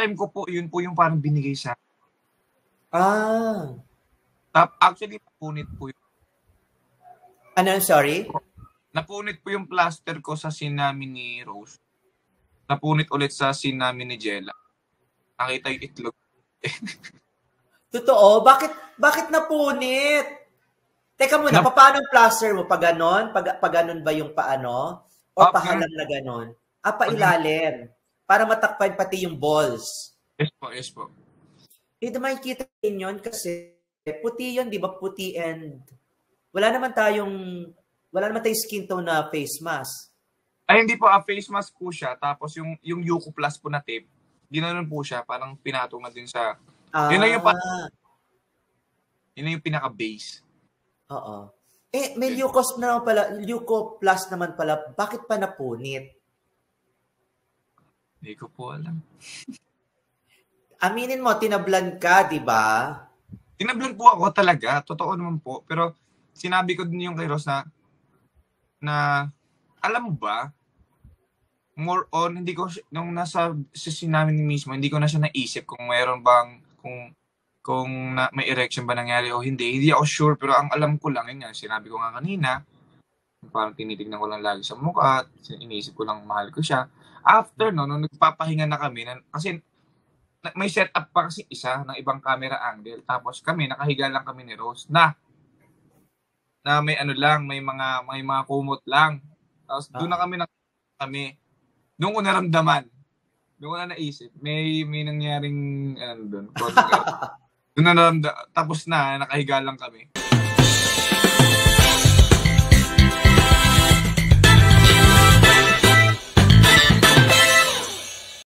time ko po, yun po yung parang binigay sa Ah. Actually, napunit po yun. Ano, sorry? Napunit po yung plaster ko sa scene namin ni Rose. Napunit ulit sa scene namin ni Jella. Nakita yung itlog. Totoo? Bakit napunit? Teka muna, paano ang plaster mo? Pag ganon? Pag ganon ba yung paano? O pahalang na ganon? Pailalim. Para matakpan pati yung balls. Yes po. Hindi makikita yun kasi puti yun, di ba? Puti and wala naman tayong skin tone na face mask. Ay, hindi po. Face mask po siya. Tapos yung Yuko Plus po na tape, ginanon po siya. Parang pinatong na din sa... Yun na yung pinaka-base. Oo. May Yuko Plus naman pala. Bakit pa napunit? Hindi ko po alam. Aminin mo, tinablan ka, di ba? Tinablan po ako talaga. Totoo naman po. Pero sinabi ko din yung kay Rose na alam mo ba, more on, hindi ko, nung nasa sinamin mismo, hindi ko na siya naisip kung mayroon bang, kung may erection ba nangyari o hindi. Hindi ako sure, pero ang alam ko lang, yun nga, sinabi ko nga kanina, parang tinitignan ko lang lagi sa mukha, iniisip ko lang mahal ko siya. After nung nagpapahinga na kami, kasi may setup pa kasi isa ng ibang camera angle, tapos kami, nakahiga lang kami ni Rose, na may ano lang, may mga kumot lang. Tapos doon na kami doon ko naramdaman. Doon ko na naisip. May nangyaring doon. Doon na naramdaman. Tapos na, nakahiga lang kami.